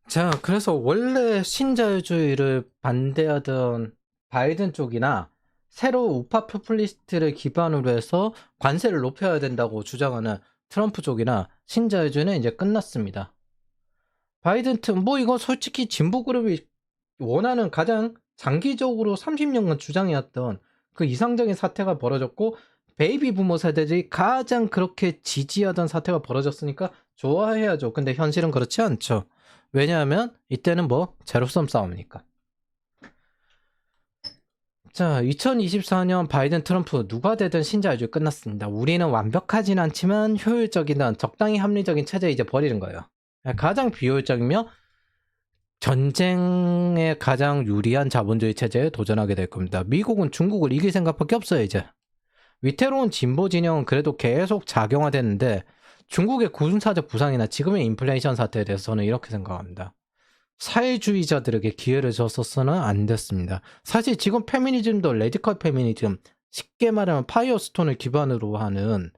자, 그래서 원래 신자유주의를 반대하던 바이든 쪽이나 새로 우파 포퓰리스트를 기반으로 해서 관세를 높여야 된다고 주장하는 트럼프 쪽이나 신자유주의는 이제 끝났습니다. 바이든 특, 뭐 이거 솔직히 진보 그룹이 원하는 가장 장기적으로 30년간 주장해왔던 그 이상적인 사태가 벌어졌고, 베이비 부모 세대들이 가장 그렇게 지지하던 사태가 벌어졌으니까 좋아해야죠. 근데 현실은 그렇지 않죠. 왜냐하면 이때는 뭐 제로섬 싸움이니까. 자, 2024년 바이든 트럼프 누가 되든 신자유주의 끝났습니다. 우리는 완벽하진 않지만 효율적이든 적당히 합리적인 체제 이제 버리는 거예요. 가장 비효율적이며 전쟁에 가장 유리한 자본주의 체제에 도전하게 될 겁니다. 미국은 중국을 이길 생각밖에 없어요, 이제. 위태로운 진보 진영은 그래도 계속 작용화됐는데 중국의 군사적 부상이나 지금의 인플레이션 사태에 대해서 저는 이렇게 생각합니다. 사회주의자들에게 기회를 줬었으면 안 됐습니다. 사실 지금 페미니즘도 레디컬 페미니즘, 쉽게 말하면 파이어스톤을 기반으로 하는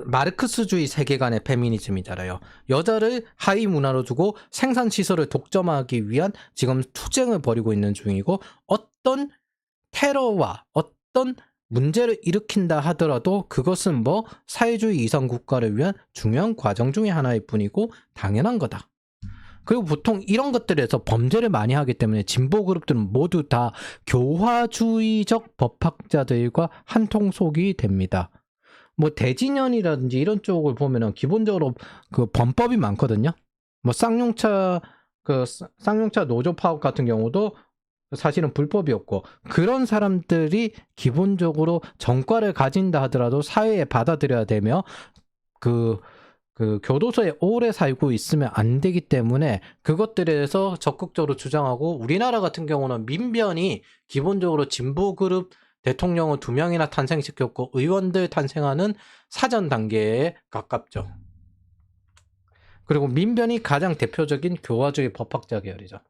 마르크스주의 세계관의 페미니즘이잖아요. 여자를 하위 문화로 두고 생산시설을 독점하기 위한 지금 투쟁을 벌이고 있는 중이고, 어떤 테러와 어떤 문제를 일으킨다 하더라도 그것은 뭐 사회주의 이상 국가를 위한 중요한 과정 중의 하나일 뿐이고 당연한 거다. 그리고 보통 이런 것들에서 범죄를 많이 하기 때문에 진보 그룹들은 모두 다 교화주의적 법학자들과 한통속이 됩니다. 뭐 대진연이라든지 이런 쪽을 보면은 기본적으로 그 범법이 많거든요. 뭐 쌍용차 노조 파업 같은 경우도 사실은 불법이었고, 그런 사람들이 기본적으로 전과를 가진다 하더라도 사회에 받아들여야 되며 그 교도소에 오래 살고 있으면 안 되기 때문에 그것들에 대해서 적극적으로 주장하고, 우리나라 같은 경우는 민변이 기본적으로 진보 그룹 대통령을 2명이나 탄생시켰고 의원들 탄생하는 사전 단계에 가깝죠. 그리고 민변이 가장 대표적인 교화주의 법학자 계열이죠.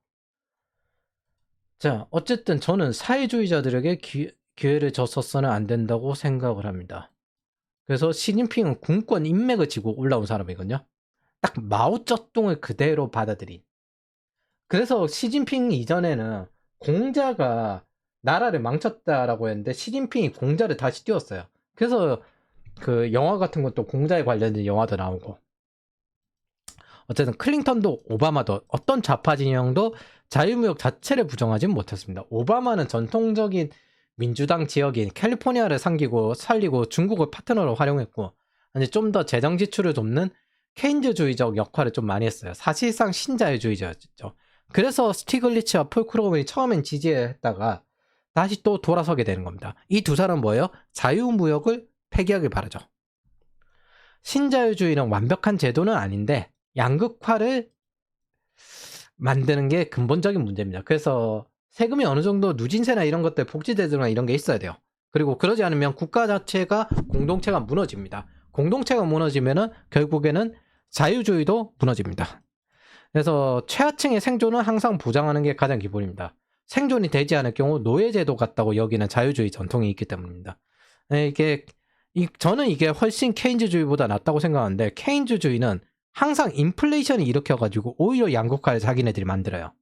자, 어쨌든 저는 사회주의자들에게 기회를 줬었어는 안 된다고 생각을 합니다. 그래서 시진핑은 군권 인맥을 지고 올라온 사람이거든요. 딱 마오쩌둥을 그대로 받아들인. 그래서 시진핑 이전에는 공자가 나라를 망쳤다라고 했는데 시진핑이 공자를 다시 띄웠어요. 그래서 그 영화 같은 것도 공자에 관련된 영화도 나오고. 어쨌든 클린턴도 오바마도 어떤 좌파 진영도 자유무역 자체를 부정하진 못했습니다. 오바마는 전통적인 민주당 지역인 캘리포니아를 살리고 중국을 파트너로 활용했고, 이제 좀 더 재정 지출을 돕는 케인즈주의적 역할을 좀 많이 했어요. 사실상 신자유주의자였죠. 그래서 스티글리츠와 폴 크로건이 처음엔 지지했다가 다시 또 돌아서게 되는 겁니다. 이 두 사람은 뭐예요? 자유무역을 폐기하길 바라죠. 신자유주의는 완벽한 제도는 아닌데 양극화를 만드는 게 근본적인 문제입니다. 그래서 세금이 어느 정도 누진세나 이런 것들, 복지제도나 이런 게 있어야 돼요. 그리고 그러지 않으면 국가 자체가, 공동체가 무너집니다. 공동체가 무너지면은 결국에는 자유주의도 무너집니다. 그래서 최하층의 생존은 항상 보장하는 게 가장 기본입니다. 생존이 되지 않을 경우 노예제도 같다고 여기는 자유주의 전통이 있기 때문입니다. 저는 이게 훨씬 케인즈주의보다 낫다고 생각하는데, 케인즈주의는 항상 인플레이션이 일으켜가지고 오히려 양극화를 자기네들이 만들어요.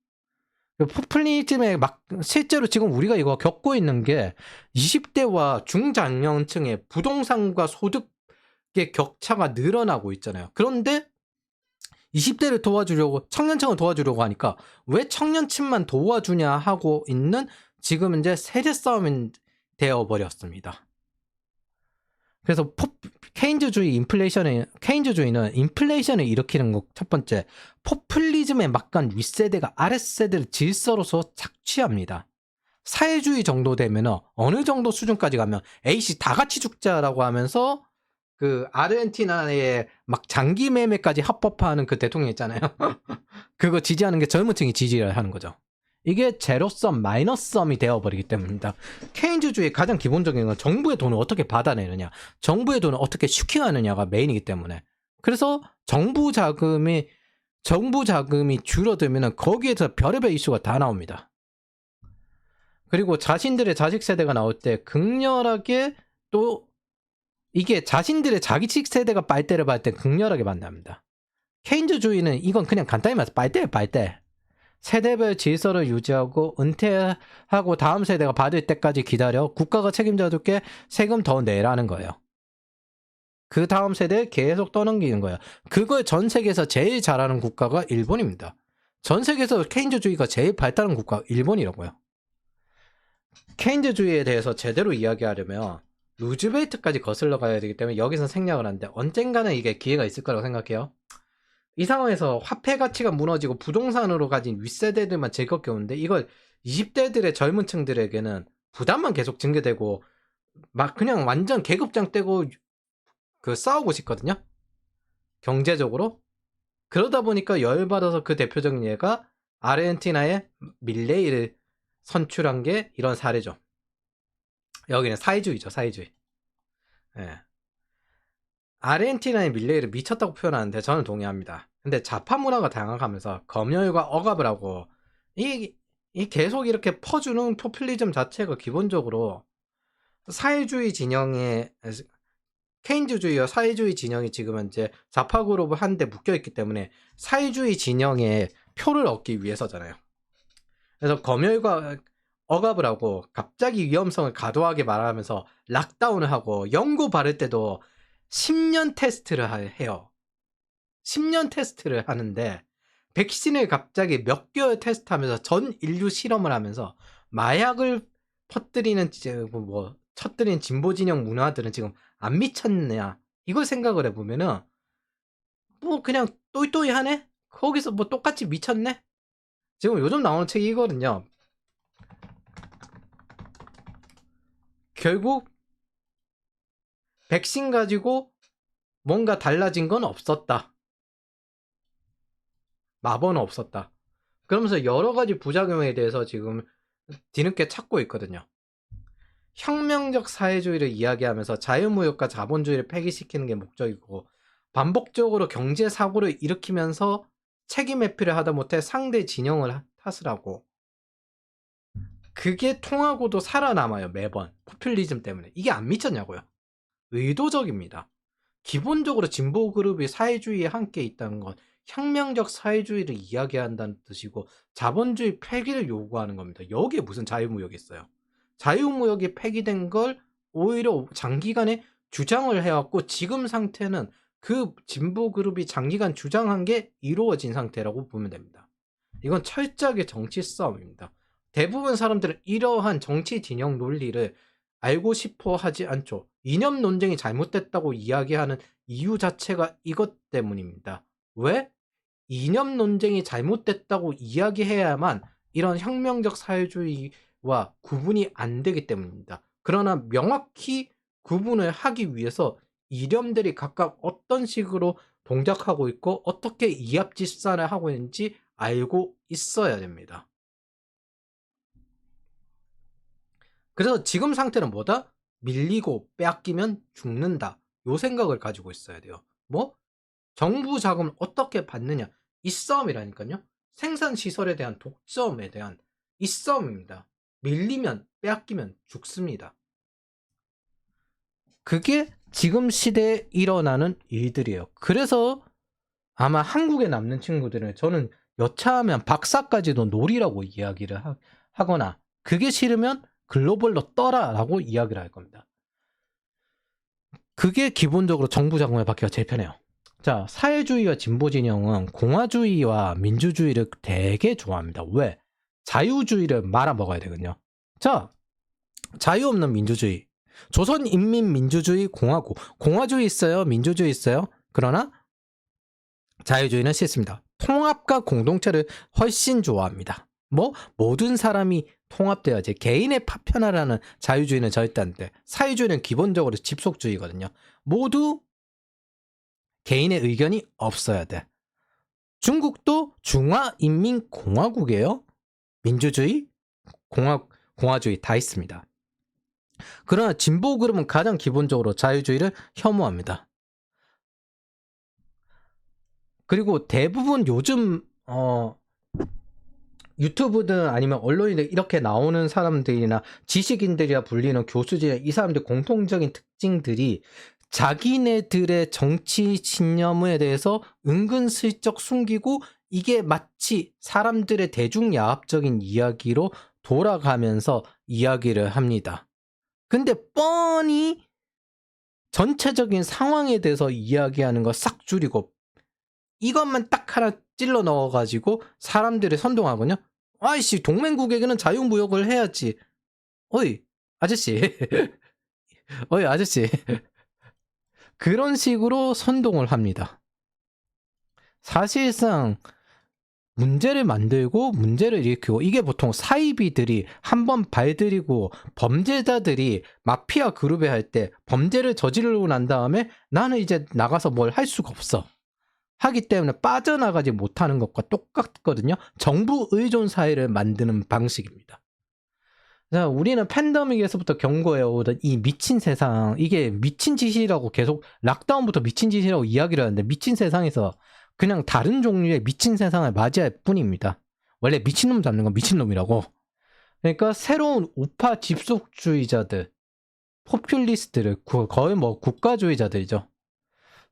포퓰리즘에 실제로 지금 우리가 이거 겪고 있는 게 20대와 중장년층의 부동산과 소득의 격차가 늘어나고 있잖아요. 그런데 20대를 도와주려고, 청년층을 도와주려고 하니까 왜 청년층만 도와주냐 하고 있는 지금 이제 세대 싸움이 되어버렸습니다. 그래서 케인즈주의는 인플레이션을 일으키는 것 첫 번째, 포퓰리즘에 막간 윗세대가 아랫세대를 질서로서 착취합니다. 사회주의 정도 되면 어느 정도 수준까지 가면 A씨 다 같이 죽자라고 하면서 그 아르헨티나의 막 장기 매매까지 합법화하는 그 대통령 있잖아요. 그거 지지하는 게 젊은 층이 지지를 하는 거죠. 이게 제로섬, 마이너스섬이 되어버리기 때문입니다. 케인즈주의의 가장 기본적인 건 정부의 돈을 어떻게 받아내느냐, 정부의 돈을 어떻게 슈킹하느냐가 메인이기 때문에. 그래서 정부 자금이 줄어들면 거기에서 별의별 이슈가 다 나옵니다. 그리고 자신들의 자식 세대가 나올 때 극렬하게 또 이게 자신들의 자기식 세대가 빨대를 밟을 때 극렬하게 반대합니다. 케인즈주의는 이건 그냥 간단히 말해서 빨대예요, 빨대. 세대별 질서를 유지하고 은퇴하고 다음 세대가 받을 때까지 기다려 국가가 책임져 줄게 세금 더 내라는 거예요. 그 다음 세대에 계속 떠넘기는 거예요. 그걸 전 세계에서 제일 잘하는 국가가 일본입니다. 전 세계에서 케인즈주의가 제일 발달한 국가가 일본이라고요. 케인즈주의에 대해서 제대로 이야기하려면 루즈벨트까지 거슬러 가야 되기 때문에 여기서 생략을 하는데 언젠가는 이게 기회가 있을 거라고 생각해요. 이 상황에서 화폐 가치가 무너지고 부동산으로 가진 윗세대들만 즐겁게 오는데 이걸 20대들의 젊은 층들에게는 부담만 계속 증가되고 막 그냥 완전 계급장 떼고 그 싸우고 싶거든요. 경제적으로. 그러다 보니까 열받아서 그 대표적인 예가 아르헨티나의 밀레이를 선출한 게 이런 사례죠. 여기는 사회주의죠, 사회주의. 예. 아르헨티나의 밀레이를 미쳤다고 표현하는데 저는 동의합니다. 근데 좌파 문화가 다양하면서 검열과 억압을 하고 이 계속 이렇게 퍼주는 포퓰리즘 자체가 기본적으로 사회주의 진영의 케인즈주의와 사회주의 진영이 지금 현재 좌파 그룹을 한데 묶여있기 때문에 사회주의 진영의 표를 얻기 위해서잖아요. 그래서 검열과 억압을 하고 갑자기 위험성을 과도하게 말하면서 락다운을 하고 연고 바를 때도 10년 테스트를 해요. 10년 테스트를 하는데 백신을 갑자기 몇 개월 테스트하면서 전 인류 실험을 하면서 마약을 퍼뜨리는 터뜨린 진보 진영 문화들은 지금 안 미쳤냐 이걸 생각을 해보면은 뭐 그냥 또이또이하네? 거기서 뭐 똑같이 미쳤네? 지금 요즘 나오는 책이 이거든요. 결국 백신 가지고 뭔가 달라진 건 없었다. 마법은 없었다. 그러면서 여러 가지 부작용에 대해서 지금 뒤늦게 찾고 있거든요. 혁명적 사회주의를 이야기하면서 자유무역과 자본주의를 폐기시키는 게 목적이고 반복적으로 경제 사고를 일으키면서 책임 회피를 하다 못해 상대 진영을 탓을 하고 그게 통하고도 살아남아요. 매번 포퓰리즘 때문에. 이게 안 미쳤냐고요. 의도적입니다. 기본적으로 진보 그룹이 사회주의에 함께 있다는 건 혁명적 사회주의를 이야기한다는 뜻이고 자본주의 폐기를 요구하는 겁니다. 여기에 무슨 자유무역이 있어요. 자유무역이 폐기된 걸 오히려 장기간에 주장을 해왔고 지금 상태는 그 진보 그룹이 장기간 주장한 게 이루어진 상태라고 보면 됩니다. 이건 철저하게 정치 싸움입니다. 대부분 사람들은 이러한 정치 진영 논리를 알고 싶어 하지 않죠. 이념 논쟁이 잘못됐다고 이야기하는 이유 자체가 이것 때문입니다. 왜? 이념 논쟁이 잘못됐다고 이야기해야만 이런 혁명적 사회주의와 구분이 안 되기 때문입니다. 그러나 명확히 구분을 하기 위해서 이념들이 각각 어떤 식으로 동작하고 있고 어떻게 이합집산을 하고 있는지 알고 있어야 됩니다. 그래서 지금 상태는 뭐다? 밀리고 빼앗기면 죽는다. 요 생각을 가지고 있어야 돼요. 뭐? 정부 자금을 어떻게 받느냐. 이 싸움이라니까요. 생산시설에 대한 독점에 대한 이 싸움입니다. 밀리면 빼앗기면 죽습니다. 그게 지금 시대에 일어나는 일들이에요. 그래서 아마 한국에 남는 친구들은 저는 여차하면 박사까지도 놀이라고 이야기를 하거나 그게 싫으면 글로벌로 떠라라고 이야기를 할 겁니다. 그게 기본적으로 정부 자금을 받기가 제일 편해요. 자, 사회주의와 진보 진영은 공화주의와 민주주의를 되게 좋아합니다. 왜? 자유주의를 말아먹어야 되거든요. 자, 자유 없는 민주주의. 조선인민민주주의 공화국. 공화주의 있어요. 민주주의 있어요. 그러나 자유주의는 싫습니다. 통합과 공동체를 훨씬 좋아합니다. 뭐 모든 사람이 통합돼야지. 개인의 파편화라는 자유주의는 절대 안 돼. 사회주의는 기본적으로 집속주의거든요. 모두 개인의 의견이 없어야 돼. 중국도 중화인민공화국이에요. 민주주의, 공화주의 다 있습니다. 그러나 진보 그룹은 가장 기본적으로 자유주의를 혐오합니다. 그리고 대부분 요즘 유튜브든 아니면 언론이든 이렇게 나오는 사람들이나 지식인들이라 불리는 교수들이나 이 사람들 공통적인 특징들이 자기네들의 정치 신념에 대해서 은근슬쩍 숨기고 이게 마치 사람들의 대중야합적인 이야기로 돌아가면서 이야기를 합니다. 근데 뻔히 전체적인 상황에 대해서 이야기하는 거 싹 줄이고 이것만 딱 하나 찔러 넣어가지고 사람들을 선동하거든요. 아이씨, 동맹국에게는 자유무역을 해야지. 어이, 아저씨. 어이, 아저씨. 그런 식으로 선동을 합니다. 사실상 문제를 만들고 문제를 일으키고 이게 보통 사이비들이 한번 발들이고 범죄자들이 마피아 그룹에 할 때 범죄를 저지르고 난 다음에 나는 이제 나가서 뭘 할 수가 없어. 하기 때문에 빠져나가지 못하는 것과 똑같거든요. 정부 의존 사회를 만드는 방식입니다. 자, 우리는 팬데믹에서부터 경고해오던 이 미친 세상, 이게 미친 짓이라고 계속 락다운부터 미친 짓이라고 이야기를 하는데 미친 세상에서 그냥 다른 종류의 미친 세상을 맞이할 뿐입니다. 원래 미친놈 잡는 건 미친놈이라고. 그러니까 새로운 우파 집속주의자들, 포퓰리스트를 거의 뭐 국가주의자들이죠.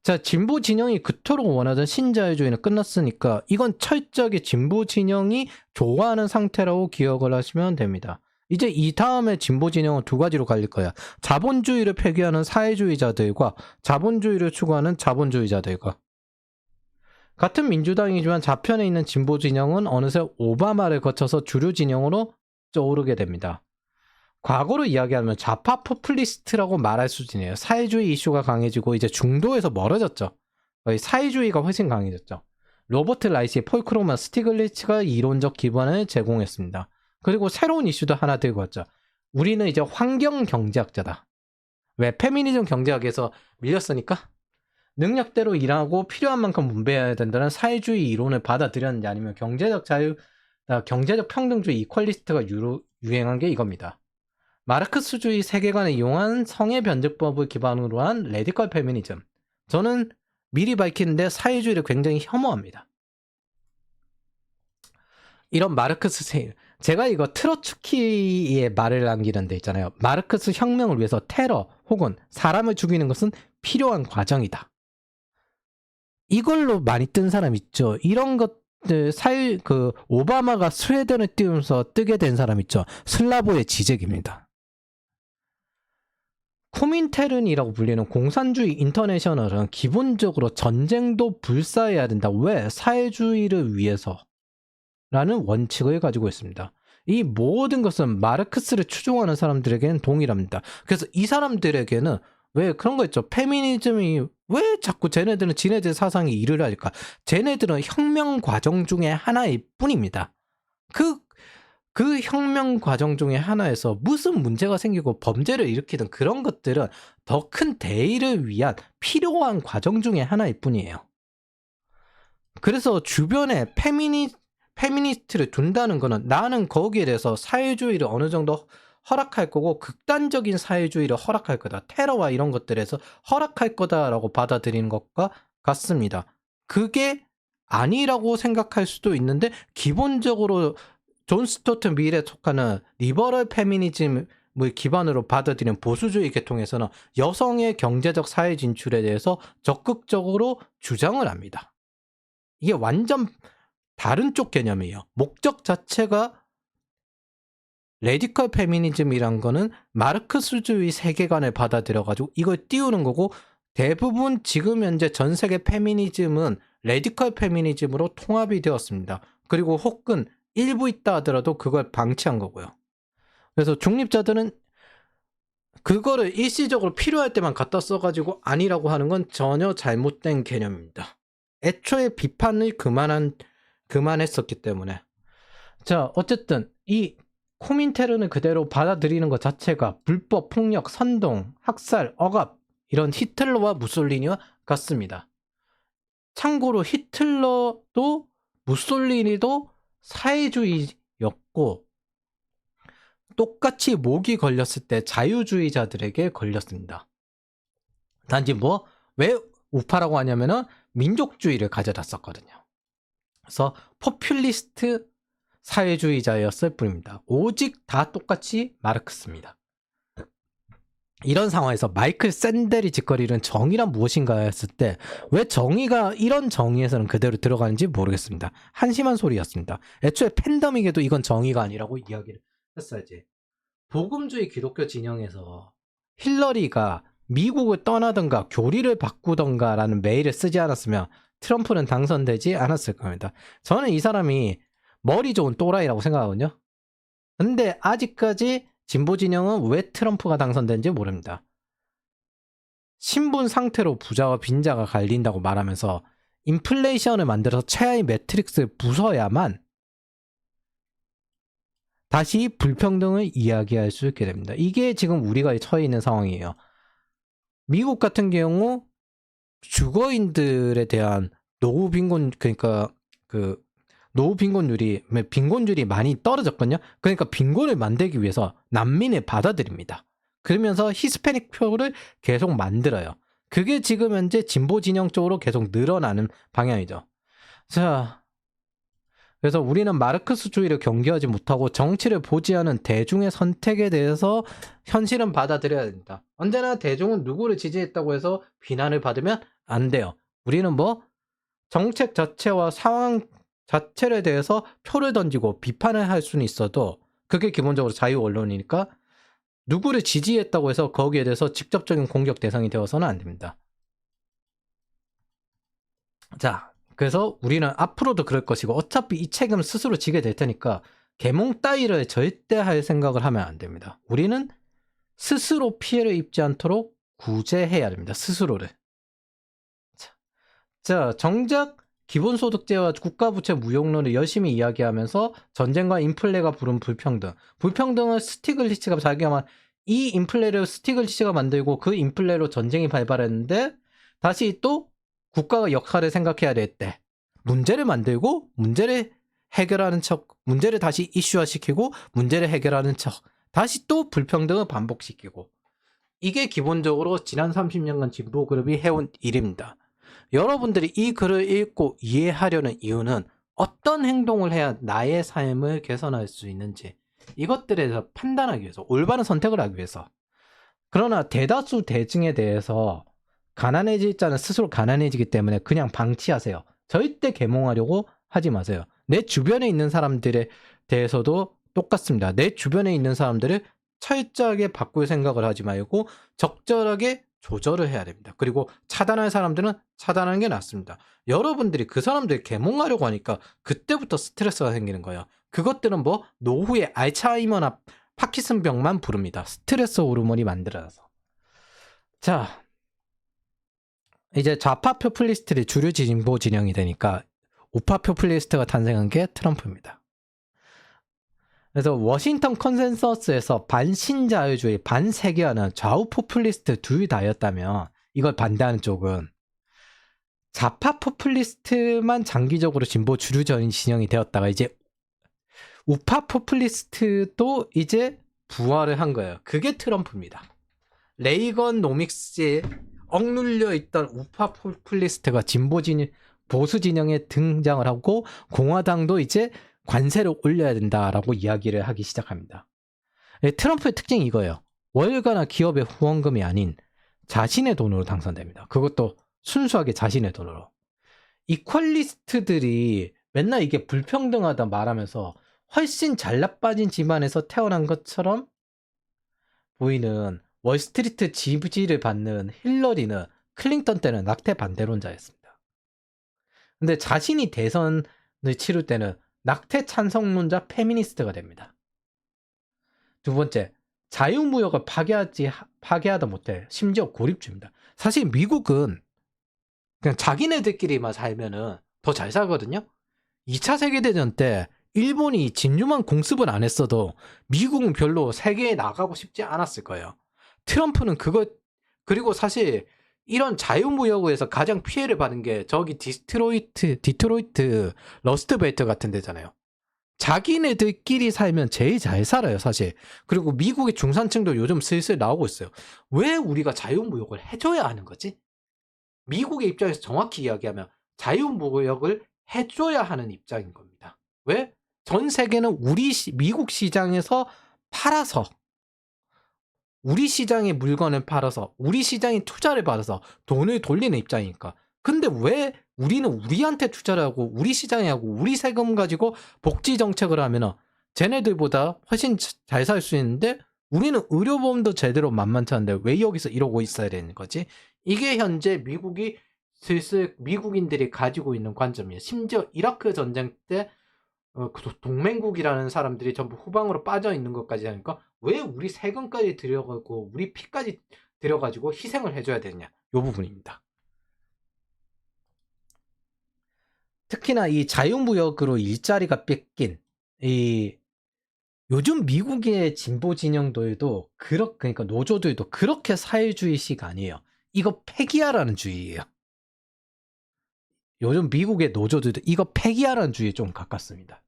자, 진보 진영이 그토록 원하던 신자유주의는 끝났으니까 이건 철저하게 진보 진영이 좋아하는 상태라고 기억을 하시면 됩니다. 이제 이 다음에 진보 진영은 두 가지로 갈릴 거야. 자본주의를 폐기하는 사회주의자들과 자본주의를 추구하는 자본주의자들과. 같은 민주당이지만 좌편에 있는 진보 진영은 어느새 오바마를 거쳐서 주류 진영으로 떠오르게 됩니다. 과거로 이야기하면 좌파 포퓰리스트라고 말할 수준이에요. 사회주의 이슈가 강해지고 이제 중도에서 멀어졌죠. 거의 사회주의가 훨씬 강해졌죠. 로버트 라이시, 폴 크루만, 스티글리츠가 이론적 기반을 제공했습니다. 그리고 새로운 이슈도 하나 들고 왔죠. 우리는 이제 환경 경제학자다. 왜? 페미니즘 경제학에서 밀렸으니까? 능력대로 일하고 필요한 만큼 분배해야 된다는 사회주의 이론을 받아들였는지 아니면 경제적 자유, 경제적 평등주의 이퀄리스트가 유행한 게 이겁니다. 마르크스주의 세계관을 이용한 성의 변증법을 기반으로 한 레디컬 페미니즘. 저는 미리 밝히는데 사회주의를 굉장히 혐오합니다. 이런 마르크스 제가 이거 트로츠키의 말을 남기는 데 있잖아요. 마르크스 혁명을 위해서 테러 혹은 사람을 죽이는 것은 필요한 과정이다. 이걸로 많이 뜬 사람 있죠. 이런 것들 오바마가 스웨덴을 띄우면서 뜨게 된 사람 있죠. 슬라보의 지적입니다. 코민테른이라고 불리는 공산주의 인터내셔널은 기본적으로 전쟁도 불사해야 된다. 왜? 사회주의를 위해서 라는 원칙을 가지고 있습니다. 이 모든 것은 마르크스를 추종하는 사람들에게는 동일합니다. 그래서 이 사람들에게는 왜 그런 거 있죠. 페미니즘이 왜 자꾸 쟤네들은 지네들 사상이 일을 할까? 쟤네들은 혁명 과정 중에 하나일 뿐입니다. 그 혁명 과정 중에 하나에서 무슨 문제가 생기고 범죄를 일으키든 그런 것들은 더 큰 대의를 위한 필요한 과정 중에 하나일 뿐이에요. 그래서 주변에 페미니스트를 둔다는 거는 나는 거기에 대해서 사회주의를 어느 정도 허락할 거고 극단적인 사회주의를 허락할 거다. 테러와 이런 것들에서 허락할 거다라고 받아들이는 것과 같습니다. 그게 아니라고 생각할 수도 있는데 기본적으로 존 스토트 밀에 속하는 리버럴 페미니즘을 기반으로 받아들이는 보수주의 계통에서는 여성의 경제적 사회 진출에 대해서 적극적으로 주장을 합니다. 이게 완전 다른 쪽 개념이에요. 목적 자체가 레디컬 페미니즘이란 거는 마르크스주의 세계관을 받아들여가지고 이걸 띄우는 거고 대부분 지금 현재 전 세계 페미니즘은 레디컬 페미니즘으로 통합이 되었습니다. 그리고 혹은 일부 있다 하더라도 그걸 방치한 거고요. 그래서 중립자들은 그거를 일시적으로 필요할 때만 갖다 써가지고 아니라고 하는 건 전혀 잘못된 개념입니다. 애초에 비판을 그만했었기 때문에. 자, 어쨌든 이 코민테른을 그대로 받아들이는 것 자체가 불법, 폭력, 선동, 학살, 억압 이런 히틀러와 무솔리니와 같습니다. 참고로 히틀러도 무솔리니도 사회주의였고 똑같이 모기 걸렸을 때 자유주의자들에게 걸렸습니다. 단지 왜 우파라고 하냐면은 민족주의를 가져다 썼거든요. 그래서 포퓰리스트 사회주의자였을 뿐입니다. 오직 다 똑같이 마르크스입니다. 이런 상황에서 마이클 샌델이 짓거리는 정의란 무엇인가 했을 때 왜 정의가 이런 정의에서는 그대로 들어가는지 모르겠습니다. 한심한 소리였습니다. 애초에 팬데믹에도 이건 정의가 아니라고 이야기를 했어야지. 복음주의 기독교 진영에서 힐러리가 미국을 떠나던가 교리를 바꾸던가라는 메일을 쓰지 않았으면 트럼프는 당선되지 않았을 겁니다. 저는 이 사람이 머리 좋은 또라이라고 생각하거든요. 근데 아직까지 진보 진영은 왜 트럼프가 당선된지 모릅니다. 신분 상태로 부자와 빈자가 갈린다고 말하면서 인플레이션을 만들어서 최하의 매트릭스를 부숴야만 다시 불평등을 이야기할 수 있게 됩니다. 이게 지금 우리가 처해 있는 상황이에요. 미국 같은 경우 주거인들에 대한 노후 빈곤, 그러니까 그 노후 빈곤율이 많이 떨어졌거든요. 그러니까 빈곤을 만들기 위해서 난민을 받아들입니다. 그러면서 히스패닉 표를 계속 만들어요. 그게 지금 현재 진보 진영 쪽으로 계속 늘어나는 방향이죠. 자, 그래서 우리는 마르크스주의를 경계하지 못하고 정치를 보지 않은 대중의 선택에 대해서 현실은 받아들여야 됩니다. 언제나 대중은 누구를 지지했다고 해서 비난을 받으면 안 돼요. 우리는 뭐 정책 자체와 상황 자체에 대해서 표를 던지고 비판을 할 수는 있어도 그게 기본적으로 자유 언론이니까 누구를 지지했다고 해서 거기에 대해서 직접적인 공격 대상이 되어서는 안 됩니다. 자, 그래서 우리는 앞으로도 그럴 것이고 어차피 이 책임을 스스로 지게 될 테니까 계몽 따위를 절대 할 생각을 하면 안 됩니다. 우리는 스스로 피해를 입지 않도록 구제해야 됩니다. 스스로를. 자, 정작 기본소득제와 국가부채 무용론을 열심히 이야기하면서 전쟁과 인플레가 부른 불평등을 스티글리츠가 자기가 이 인플레를 스티글리츠가 만들고 그 인플레로 전쟁이 발발했는데 다시 또 국가가 역할을 생각해야 됐대. 문제를 만들고 문제를 해결하는 척, 문제를 다시 이슈화시키고 문제를 해결하는 척, 다시 또 불평등을 반복시키고. 이게 기본적으로 지난 30년간 진보 그룹이 해온 일입니다. 여러분들이 이 글을 읽고 이해하려는 이유는 어떤 행동을 해야 나의 삶을 개선할 수 있는지 이것들에 대해서 판단하기 위해서, 올바른 선택을 하기 위해서. 그러나 대다수 대중에 대해서 가난해질 자는 스스로 가난해지기 때문에 그냥 방치하세요. 절대 계몽하려고 하지 마세요. 내 주변에 있는 사람들에 대해서도 똑같습니다. 내 주변에 있는 사람들을 철저하게 바꿀 생각을 하지 말고 적절하게 조절을 해야 됩니다. 그리고 차단할 사람들은 차단하는 게 낫습니다. 여러분들이 그 사람들 계몽하려고 하니까 그때부터 스트레스가 생기는 거예요. 그것들은 뭐 노후에 알츠하이머나 파킨슨병만 부릅니다. 스트레스 호르몬이 만들어서. 자, 이제 좌파 포퓰리스트들이 주류 진보 진영이 되니까 우파 포퓰리스트가 탄생한 게 트럼프입니다. 그래서 워싱턴 컨센서스에서 반신자유주의, 반세계화는 좌우 포퓰리스트 둘 다였다면 이걸 반대하는 쪽은 좌파 포퓰리스트만 장기적으로 진보 주류 진영이 되었다가 이제 우파 포퓰리스트도 이제 부활을 한 거예요. 그게 트럼프입니다. 레이건 노믹스에 억눌려 있던 우파 포퓰리스트가 진보 진영, 보수 진영에 등장을 하고 공화당도 이제 관세를 올려야 된다라고 이야기를 하기 시작합니다. 트럼프의 특징이 이거예요. 월가나 기업의 후원금이 아닌 자신의 돈으로 당선됩니다. 그것도 순수하게 자신의 돈으로. 이퀄리스트들이 맨날 이게 불평등하다 말하면서 훨씬 잘나빠진 집안에서 태어난 것처럼 보이는 월스트리트 지지를 받는 힐러리는 클린턴 때는 낙태 반대론자였습니다. 근데 자신이 대선을 치를 때는 낙태 찬성론자 페미니스트가 됩니다. 두 번째, 자유무역을 파괴하다 못해 심지어 고립주입니다. 사실 미국은 그냥 자기네들끼리만 살면은 더 잘 살거든요. 2차 세계대전 때 일본이 진유만 공습을 안 했어도 미국은 별로 세계에 나가고 싶지 않았을 거예요. 트럼프는 그리고 사실 이런 자유무역에서 가장 피해를 받은 게 저기 디트로이트 러스트벨트 같은 데잖아요. 자기네들끼리 살면 제일 잘 살아요, 사실. 그리고 미국의 중산층도 요즘 슬슬 나오고 있어요. 왜 우리가 자유무역을 해줘야 하는 거지? 미국의 입장에서 정확히 이야기하면 자유무역을 해줘야 하는 입장인 겁니다. 왜? 전 세계는 미국 시장에서 팔아서 우리 시장에 물건을 팔아서 우리 시장에 투자를 받아서 돈을 돌리는 입장이니까. 근데 왜 우리는 우리한테 투자를 하고 우리 시장에 하고 우리 세금 가지고 복지 정책을 하면은 쟤네들보다 훨씬 잘 살 수 있는데 우리는 의료보험도 제대로 만만치 않은데 왜 여기서 이러고 있어야 되는 거지? 이게 현재 미국이 슬슬 미국인들이 가지고 있는 관점이에요. 심지어 이라크 전쟁 때 동맹국이라는 사람들이 전부 후방으로 빠져 있는 것까지 하니까 왜 우리 세금까지 들여가고 우리 피까지 들여가지고 희생을 해줘야 되느냐, 이 부분입니다. 특히나 이 자유무역으로 일자리가 뺏긴 이 요즘 미국의 진보 진영들도 그러니까 노조들도 그렇게 사회주의식 아니에요. 이거 폐기하라는 주의예요. 요즘 미국의 노조들도 이거 폐기하라는 주의에 좀 가깝습니다.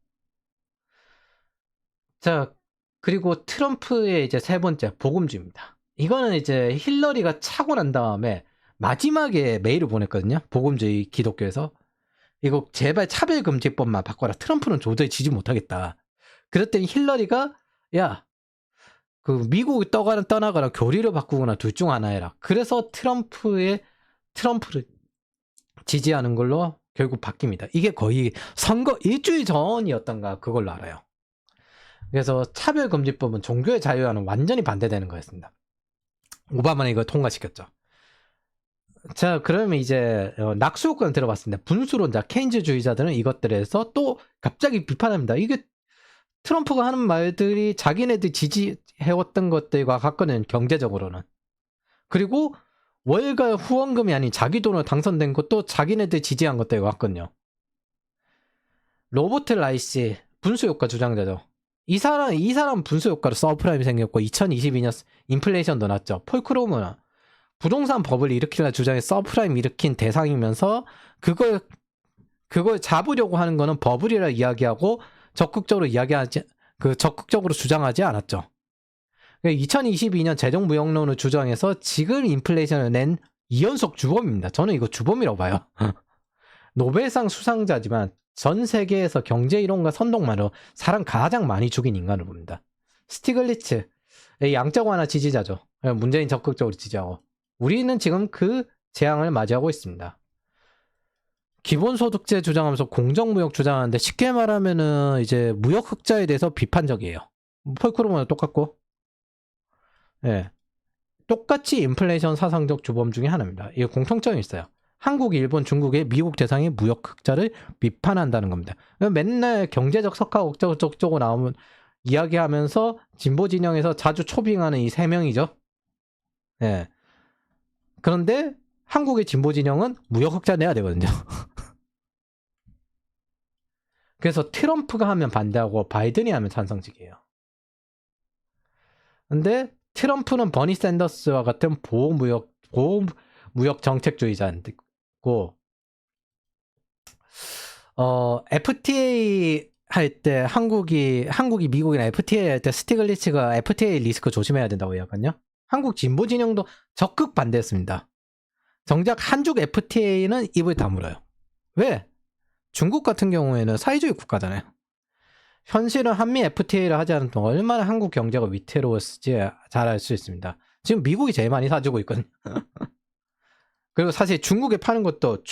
자, 그리고 트럼프의 이제 세 번째 복음주의입니다. 이거는 이제 힐러리가 차고 난 다음에 마지막에 메일을 보냈거든요. 복음주의 기독교에서. 이거 제발 차별금지법만 바꿔라. 트럼프는 도저히 지지 못하겠다. 그랬더니 힐러리가 야, 그 미국이 떠나거나 교리를 바꾸거나 둘 중 하나 해라. 그래서 트럼프를 지지하는 걸로 결국 바뀝니다. 이게 거의 선거 일주일 전이었던가 그걸로 알아요. 그래서 차별금지법은 종교의 자유와는 완전히 반대되는 거였습니다. 오바마는 이걸 통과시켰죠. 자, 그러면 이제 낙수효과는 들어봤습니다. 분수론자, 케인즈주의자들은 이것들에서 또 갑자기 비판합니다. 이게 트럼프가 하는 말들이 자기네들 지지해왔던 것들과 같거든, 경제적으로는. 그리고 월가 후원금이 아닌 자기 돈으로 당선된 것도 자기네들 지지한 것들과 같거든요. 로버트 라이시, 분수효과 주장자죠. 이 사람 분수효과로 서프라임이 생겼고 2022년 인플레이션도 났죠. 폴 크로머는 부동산 법을 일으키려 주장해 서프라임 일으킨 대상이면서 그걸 잡으려고 하는 거는 버블이라 이야기하고 적극적으로 주장하지 않았죠. 2022년 재정무역론을 주장해서 지금 인플레이션을 낸 2연속 주범입니다. 저는 이거 주범이라고 봐요. 노벨상 수상자지만 전 세계에서 경제이론과 선동만으로 사람 가장 많이 죽인 인간을 봅니다. 스티글리츠, 양적 완화 지지자죠. 문재인 적극적으로 지지하고. 우리는 지금 그 재앙을 맞이하고 있습니다. 기본소득제 주장하면서 공정무역 주장하는데 쉽게 말하면은 이제 무역 흑자에 대해서 비판적이에요. 폴크로머는 똑같고, 예, 똑같이 인플레이션 사상적 주범 중에 하나입니다. 이게 공통점이 있어요. 한국, 일본, 중국의 미국 대상의 무역 흑자를 비판한다는 겁니다. 맨날 경제적 석학 어쩌고저쩌고 나오면 이야기하면서 진보 진영에서 자주 초빙하는 이 세 명이죠. 예. 그런데 한국의 진보 진영은 무역 흑자 내야 되거든요. 그래서 트럼프가 하면 반대하고 바이든이 하면 찬성직이에요. 근데 트럼프는 버니 샌더스와 같은 보호무역 정책주의자고, FTA 할 때 한국이 미국이랑 FTA 할 때 스티글리츠가 FTA 리스크 조심해야 된다고 이야기하거든요. 한국 진보 진영도 적극 반대했습니다. 정작 한중 FTA는 입을 다물어요. 왜? 중국 같은 경우에는 사회주의 국가잖아요. 현실은 한미 FTA를 하지 않은 동안 얼마나 한국 경제가 위태로웠을지 잘 알 수 있습니다. 지금 미국이 제일 많이 사주고 있거든요. 그리고 사실 중국에 파는 것도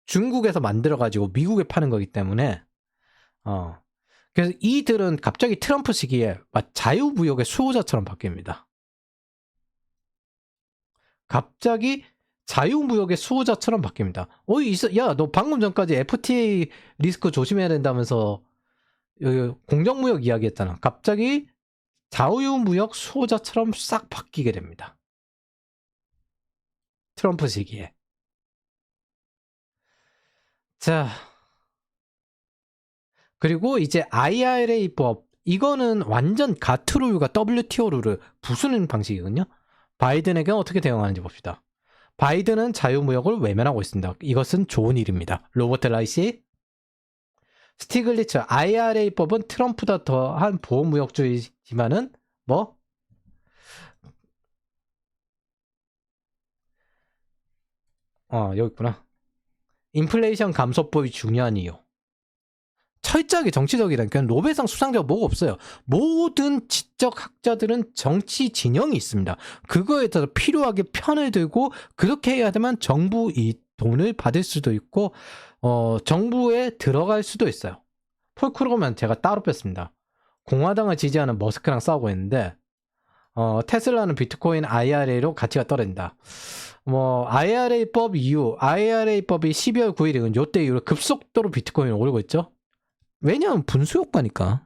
중국에서 만들어가지고 미국에 파는 거기 때문에, 그래서 이들은 갑자기 트럼프 시기에 자유무역의 수호자처럼 바뀝니다. 갑자기 자유무역의 수호자처럼 바뀝니다. 야, 너 방금 전까지 FTA 리스크 조심해야 된다면서 공정무역 이야기했잖아. 갑자기 자유무역 수호자처럼 싹 바뀌게 됩니다. 트럼프 시기에. 자, 그리고 이제 IRA법, 이거는 완전 가트 룰과 WTO 룰을 부수는 방식이거든요. 바이든에게는 어떻게 대응하는지 봅시다. 바이든은 자유무역을 외면하고 있습니다. 이것은 좋은 일입니다. 로버트 라이시, 스티글리츠, IRA법은 트럼프보다 더한 보호무역주의지만은 여기 있구나. 인플레이션 감소법이 중요한 이유. 철저하게 정치적이라니까. 노벨상 수상자가 뭐가 없어요. 모든 지적 학자들은 정치 진영이 있습니다. 그거에 따라 필요하게 편을 들고 그렇게 해야 되면 정부 이 돈을 받을 수도 있고 정부에 들어갈 수도 있어요. 폴 크루거만 제가 따로 뺐습니다. 공화당을 지지하는 머스크랑 싸우고 있는데 테슬라는 비트코인 IRA로 가치가 떨어진다. IRA법 이후 IRA법이 12월 9일이건 요때 이후로 급속도로 비트코인이 오르고 있죠. 왜냐하면 분수효과니까.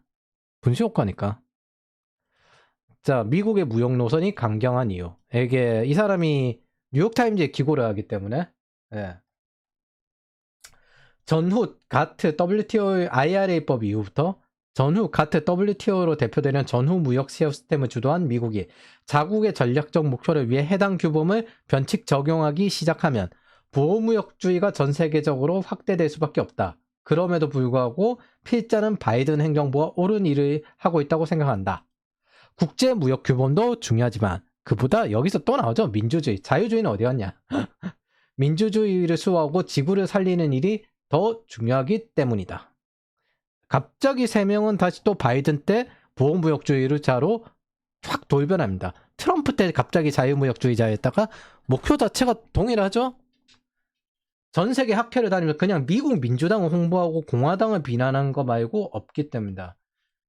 자, 미국의 무역 노선이 강경한 이유. 이게 이 사람이 뉴욕타임즈에 기고를 하기 때문에 전후 가트 WTO IRA법 이후부터 전후 가트 WTO로 대표되는 전후 무역 시스템을 주도한 미국이 자국의 전략적 목표를 위해 해당 규범을 변칙 적용하기 시작하면 보호무역주의가 전 세계적으로 확대될 수밖에 없다. 그럼에도 불구하고 필자는 바이든 행정부가 옳은 일을 하고 있다고 생각한다. 국제무역 규범도 중요하지만 그보다 여기서 또 나오죠. 민주주의. 자유주의는 어디 갔냐. 민주주의를 수호하고 지구를 살리는 일이 더 중요하기 때문이다. 갑자기 3명은 다시 또 바이든 때 보호무역주의를 자로 확 돌변합니다. 트럼프 때 갑자기 자유무역주의자였다가 목표 자체가 동일하죠. 전 세계 학회를 다니면서 그냥 미국 민주당을 홍보하고 공화당을 비난한 거 말고 없기 때문이다.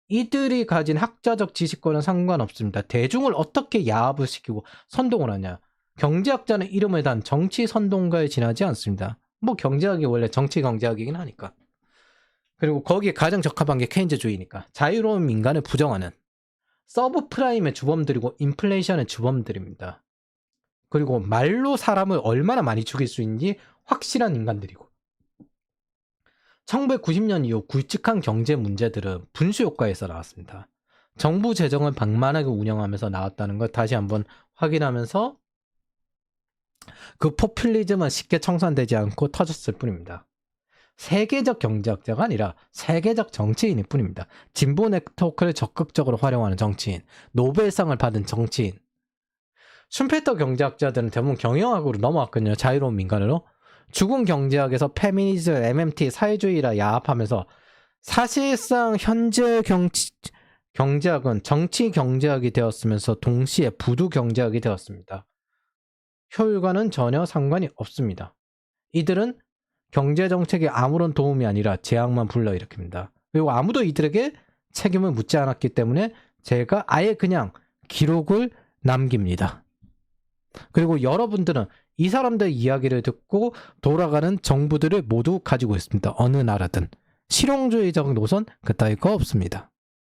이들이 가진 학자적 지식과는 상관없습니다. 대중을 어떻게 야합을 시키고 선동을 하냐. 경제학자는 이름을 단 정치 선동가에 지나지 않습니다. 경제학이 원래 정치 경제학이긴 하니까. 그리고 거기에 가장 적합한 게 케인즈주의니까. 자유로운 민간을 부정하는 서브프라임의 주범들이고 인플레이션의 주범들입니다. 그리고 말로 사람을 얼마나 많이 죽일 수 있는지 확실한 인간들이고. 1990년 이후 굵직한 경제 문제들은 분수효과에서 나왔습니다. 정부 재정을 방만하게 운영하면서 나왔다는 걸 다시 한번 확인하면서 그 포퓰리즘은 쉽게 청산되지 않고 터졌을 뿐입니다. 세계적 경제학자가 아니라 세계적 정치인일 뿐입니다. 진보 네트워크를 적극적으로 활용하는 정치인, 노벨상을 받은 정치인. 슈페터 경제학자들은 대부분 경영학으로 넘어왔거든요. 자유로운 민간으로. 죽은 경제학에서 페미니즘, MMT, 사회주의라 야합하면서 사실상 현재 경제학은 정치 경제학이 되었으면서 동시에 부두 경제학이 되었습니다. 효율과는 전혀 상관이 없습니다. 이들은 경제정책에 아무런 도움이 아니라 재앙만 불러일으킵니다. 그리고 아무도 이들에게 책임을 묻지 않았기 때문에 제가 아예 그냥 기록을 남깁니다. 그리고 여러분들은 이 사람들 이야기를 듣고 돌아가는 정부들을 모두 가지고 있습니다. 어느 나라든. 실용주의적 노선 그따위 거 없습니다.